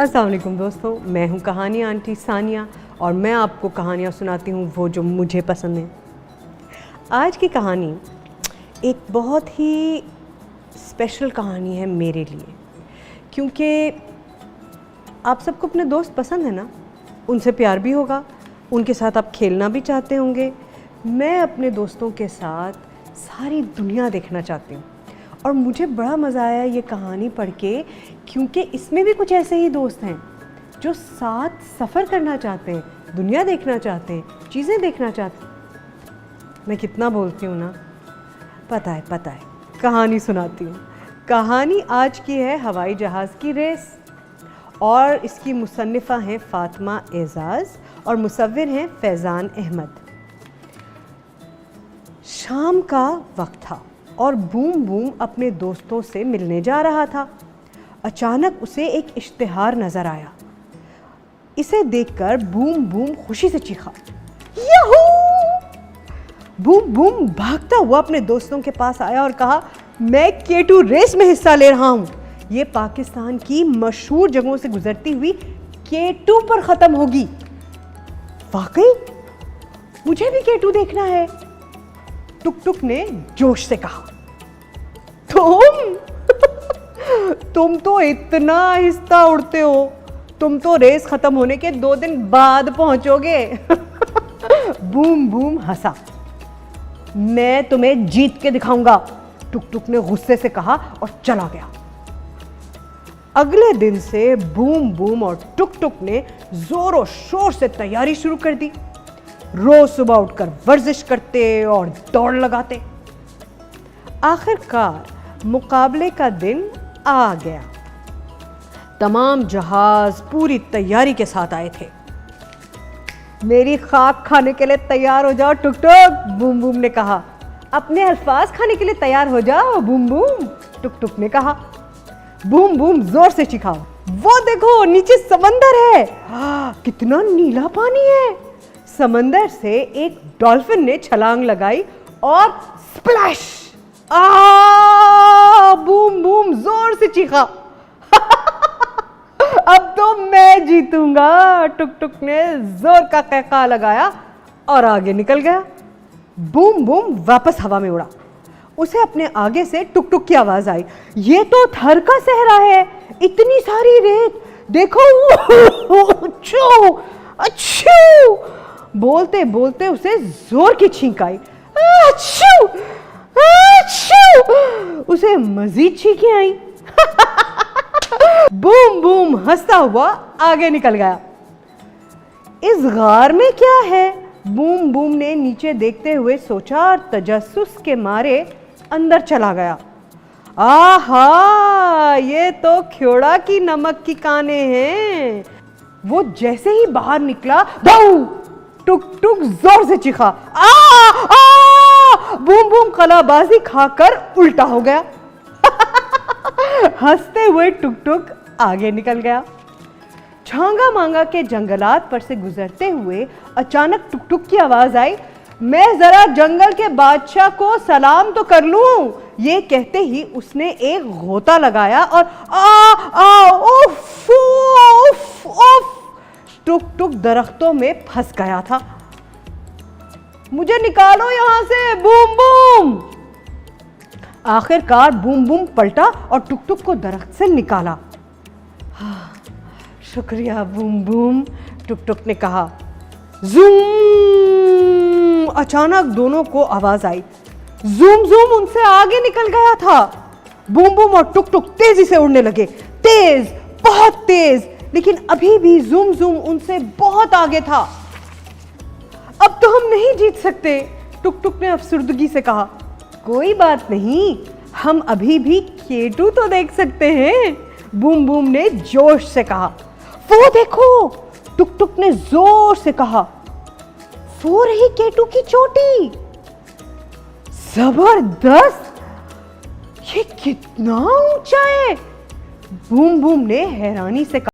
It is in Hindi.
अस्सलाम वालेकुम दोस्तों, मैं हूं कहानी आंटी सानिया और मैं आपको कहानियां सुनाती हूं वो जो मुझे पसंद हैं। आज की कहानी एक बहुत ही स्पेशल कहानी है मेरे लिए, क्योंकि आप सबको अपने दोस्त पसंद है ना, उनसे प्यार भी होगा, उनके साथ आप खेलना भी चाहते होंगे। मैं अपने दोस्तों के साथ सारी दुनिया देखना चाहती हूँ और मुझे बड़ा मज़ा आया ये कहानी पढ़ के, क्योंकि इसमें भी कुछ ऐसे ही दोस्त हैं जो साथ सफ़र करना चाहते हैं, दुनिया देखना चाहते हैं, चीज़ें देखना चाहते हैं। मैं कितना बोलती हूँ ना, पता है। कहानी सुनाती हूँ। कहानी आज की है हवाई जहाज़ की रेस और इसकी मुसन्निफ़ा हैं फ़ातिमा एजाज़ और मुसव्विर हैं फैज़ान अहमद। शाम का वक्त था और बूम बूम अपने दोस्तों से मिलने जा रहा था। अचानक उसे एक इश्तिहार नज़र आया। इसे देखकर बूम बूम खुशी से चीखा, याहू! बूम बूम भागता हुआ अपने दोस्तों के पास आया और कहा, मैं K2 रेस में हिस्सा ले रहा हूँ। ये पाकिस्तान की मशहूर जगहों से गुजरती हुई K2 पर ख़त्म होगी। वाकई मुझे भी K2 देखना है, टुक टुक ने जोश से कहा। तुम तो इतना आहिस्ता उड़ते हो, तुम तो रेस खत्म होने के 2 दिन बाद पहुंचोगे। बूम बूम हंसा। मैं तुम्हें जीत के दिखाऊंगा, टुक टुक ने गुस्से से कहा और चला गया। अगले दिन से बूम बूम और टुक टुक ने जोरों शोर से तैयारी शुरू कर दी। रोज सुबह उठकर वर्जिश करते और दौड़ लगाते। आखिरकार मुकाबले का दिन आ गया। तमाम जहाज पूरी तैयारी के साथ आए थे। मेरी खाक खाने के लिए तैयार हो जाओ टुक टुक, बूम बूम ने कहा। अपने अल्फाज खाने के लिए तैयार हो जाओ बूम बूम, टुक टुक ने कहा। बूम बूम जोर से चिल्लाओ, वो देखो नीचे समंदर है, कितना नीला पानी है। समंदर से एक डॉल्फिन ने छलांग लगाई और स्प्लैश! बूम बूम जोर से चीखा। अब तो मैं जीतूंगा, टुक टुक ने जोर का कहका लगाया और आगे निकल गया। बूम बूम वापस हवा में उड़ा। उसे अपने आगे से टुक टुक की आवाज आई, ये तो थर का सहरा है, इतनी सारी रेत देखो। अच्छू अच्छू! बोलते बोलते उसे जोर की छींक आई। अच्छू अच्छू! उसे मजीद छींकें आई। बूम बूम हंसता हुआ आगे निकल गया। इस गार में क्या है? बूम बूम ने नीचे देखते हुए सोचा और तजस्सुस के मारे अंदर चला गया। आहा, ये तो ख्योड़ा की नमक की काने हैं। वो जैसे ही बाहर निकला, दाऊ! टुक टुक जोर से चीखा। बूम बूम कलाबाजी खाकर उल्टा हो गया। हंसते हुए टुक टुक आगे निकल गया। छांगा मांगा के जंगलात पर से गुजरते हुए अचानक टुक टुक की आवाज आई, मैं जरा जंगल के बादशाह को सलाम तो कर लूं। ये कहते ही उसने एक गोता लगाया और उफ, उफ, उफ, टुक टुक दरख्तों में फंस गया था। मुझे निकालो यहां से बूम बूम! आखिरकार बूम बूम पलटा और टुक टुक को दरख्त से निकाला। शुक्रिया बूम बूम, टुक टुक ने कहा। जूम! अचानक दोनों को आवाज आई। जूम जूम उनसे आगे निकल गया था। बूम बूम और टुक टुक तेजी से उड़ने लगे, तेज, बहुत तेज, लेकिन अभी भी जूम जूम उनसे बहुत आगे था। अब तो हम नहीं जीत सकते, टुक टुक ने अफसुर्दगी से कहा। कोई बात नहीं, हम अभी भी K2 तो देख सकते हैं, बूम बूम ने जोश से कहा। वो देखो, टुक टुक ने जोर से कहा। वो रही K2 की चोटी। जबरदस्त, ये कितना ऊंचा है, बूम बूम ने हैरानी से कहा।